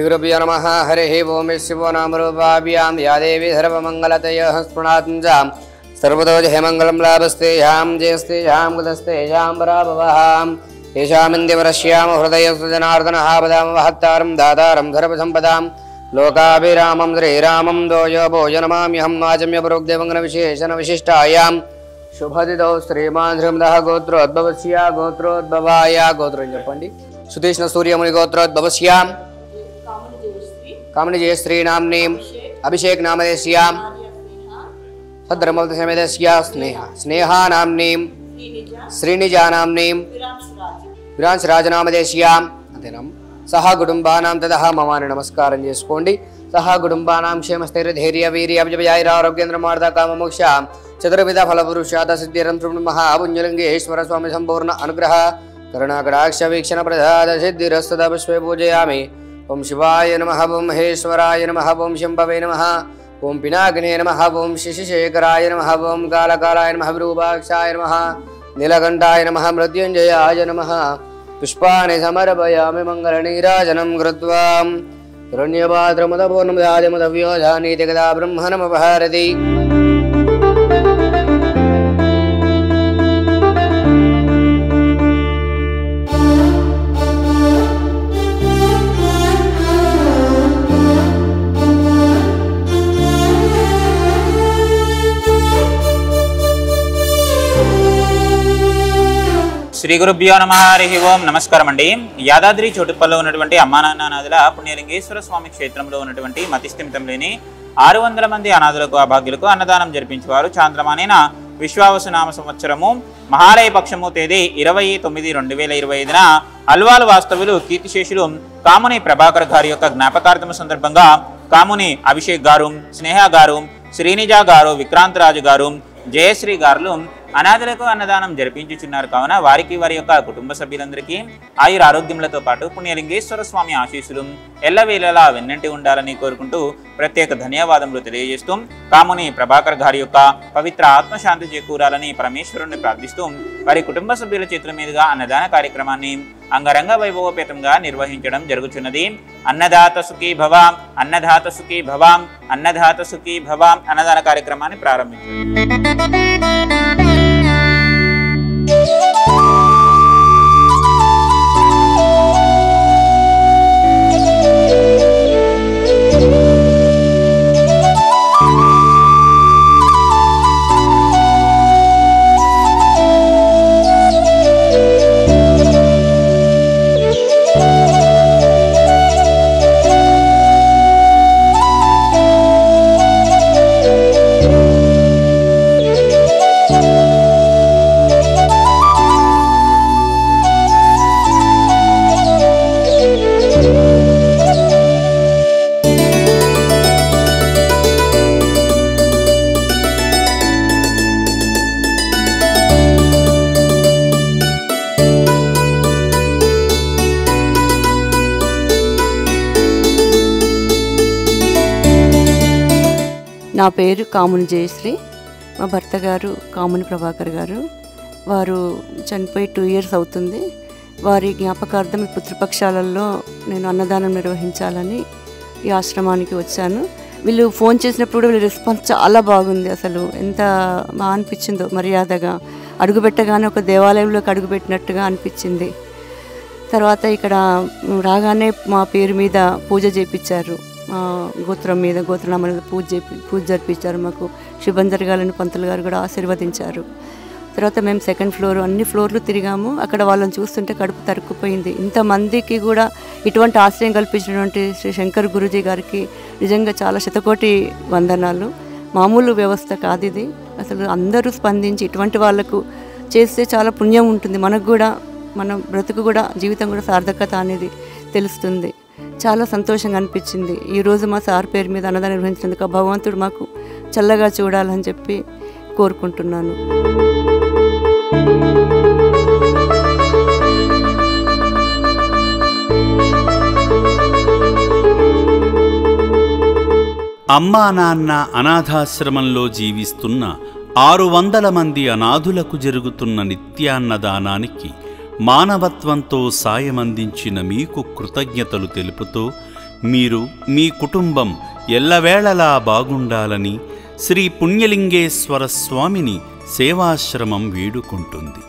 श्रीगुरुभ्यो नमः। हरिः ओं। शिवो नामरूपाभ्यां या देवी सर्वमङ्गलतयः स्पृणात्मजां सर्वतो जयमङ्गलं लाभस्तेषां जयस्तेषां कुतस्तेषां पराभवः येषामिन्द्यवरश्याम हृदयसुजनार्दनः पदां महत्तारं दातारं सर्वसम्पदां लोकाभिरामं श्रीरामं दोयो भोजनमाम्यहं वाचम्यपरोक्तिमङ्गलविशेषणविशिष्टायां शुभदितौ श्रीमान् श्रीमदः गोत्रोद्भवस्य गोत्रोद्भवाय गोत्रं చెప్పండి सुतीष्ण सूर्यमुनि गोत्रोद्भवस्य कामनी जयश्री नाम्नी अभिषेक नामदेश्यां सद्धर्मवती समेतस्य स्नेहा नाम्नी श्रीनिजा नाम्नी विरांशराज नामदेश्यां अंतेनं सह कुटुंबानां ततः ममानि नमस्कारं చేసుకోండి सह कुटुंबानां क्षेमस्थैर्य धैर्य वीर्य अभिजयाय आरोग्येन्द्र मार्ग काम मोक्ष चतुर्विध फलपुरुषाद सिद्धिरंत्रं महापुण्यलिंगेश्वर स्वामी संपूर्ण अनुग्रह करुणाकटाक्ष वीक्षण प्रसाद सिद्धिरस्तदा पुष्पे पूजयामि। ओं शिवाय नमः। ओं महेश्वराय नमः। ओं शंभवे नमः। ओं पिनाकिने नमः। ओं शशिशेखराय नमः। ओं कालकालाय नमः। विरूपाक्षाय नमः। नीलकण्ठाय नमः। मृत्युञ्जयाय नमः। पुष्पाणि समर्पयामि मङ्गलनीराजनं कृत्वा हिरण्यपात्रमुदपूर्णमुदादिमुदव्योधानीति कदा ब्रह्मणमुपहारति। శ్రీ గురుభ్యో నమః. హరి ఓం. నమస్కారం అండి. యాదాద్రి చోటుపల్లిలో ఉన్నటువంటి అమ్మానాన్ననాథుల పుణ్యలింగేశ్వర స్వామి క్షేత్రంలో ఉన్నటువంటి మతిస్థిమితం లేని 600 మంది అనాథులకు అభాగ్యులకు అన్నదానం జరిపించేవారు. చాంద్రమానేన విశ్వావసునామ సంవత్సరము మహాలయ పక్షము తేదీ 20/9/2025న అల్వాల్ వాస్తవులు కీర్తిశేషులు కాముని ప్రభాకర్ గారి యొక్క జ్ఞాపకార్థం సందర్భంగా కాముని అభిషేక్ గారు, స్నేహ గారు, శ్రీనిజా గారు, విక్రాంత్ రాజు గారు, జయశ్రీ గారు అనాథులకు అన్నదానం జరిపించుచున్నారు. కావున వారికి వారి యొక్క కుటుంబ సభ్యులందరికీ ఆయుర ఆరోగ్యములతో పాటు పుణ్యలింగేశ్వర స్వామి ఆశీస్సులు ఎల్లవేళలా వెన్నంటి ఉండాలని కోరుకుంటూ ప్రత్యేక ధన్యవాదములు తెలియజేస్తూ కాముని ప్రభాకర్ గారి యొక్క పవిత్ర ఆత్మశాంతి చేకూరాలని పరమేశ్వరుని ప్రార్థిస్తూ వారి కుటుంబ సభ్యుల చేతుల మీదుగా అన్నదాన కార్యక్రమాన్ని అంగరంగ వైభవపేతంగా నిర్వహించడం జరుగుతున్నది. అన్నదాత సుఖీ భవ, అన్నదాత సుఖీ భవ, అన్నదాత సుఖీ భవ అన్నదాన కార్యక్రమాన్ని ప్రారంభించారు. నా పేరు కాముని జయశ్రీ. మా భర్త గారు కాముని ప్రభాకర్ గారు. వారు చనిపోయి 2 years అవుతుంది. వారి జ్ఞాపకార్థం ఈ పితృపక్షాలలో నేను అన్నదానం నిర్వహించాలని ఈ ఆశ్రమానికి వచ్చాను. వీళ్ళు ఫోన్ చేసినప్పుడు కూడా వీళ్ళ రెస్పాన్స్ చాలా బాగుంది. అసలు ఎంత బాగా అనిపించిందో, మర్యాదగా అడుగుపెట్టగానే ఒక దేవాలయంలోకి అడుగుపెట్టినట్టుగా అనిపించింది. తర్వాత ఇక్కడ రాగానే మా పేరు మీద పూజ చేయించారు. గోత్రం మీద గోత్రనామా మీద పూజ జరిపించారు. మాకు శుభం జరగాలని పంతులు గారు కూడా ఆశీర్వదించారు. తర్వాత మేము 2nd floor అన్ని ఫ్లోర్లు తిరిగాము. అక్కడ వాళ్ళని చూస్తుంటే కడుపు తరుక్కుపోయింది. ఇంతమందికి కూడా ఇటువంటి ఆశ్రయం కల్పించినటువంటి శ్రీ శంకర్ గురూజీ గారికి నిజంగా చాలా శతకోటి వందనాలు. మామూలు వ్యవస్థ కాదు ఇది. అసలు అందరూ స్పందించి ఇటువంటి వాళ్ళకు చేస్తే చాలా పుణ్యం ఉంటుంది. మనకు కూడా మన బ్రతుకు కూడా జీవితం కూడా సార్థకత అనేది తెలుస్తుంది. చాలా సంతోషంగా అనిపించింది. ఈరోజు మా సార్ పేరు మీద అన్నదానం నిర్వహించినందుకు భగవంతుడు మాకు చల్లగా చూడాలని చెప్పి కోరుకుంటున్నాను. అమ్మా నాన్న అనాథాశ్రమంలో జీవిస్తున్న 600 మంది అనాథులకు జరుగుతున్న నిత్యాన్నదానానికి మానవత్వంతో సాయమందించిన మీకు కృతజ్ఞతలు తెలుపుతూ మీరు మీ కుటుంబం ఎల్లవేళలా బాగుండాలని శ్రీ పుణ్యలింగేశ్వర స్వామిని సేవాశ్రమం వేడుకుంటుంది.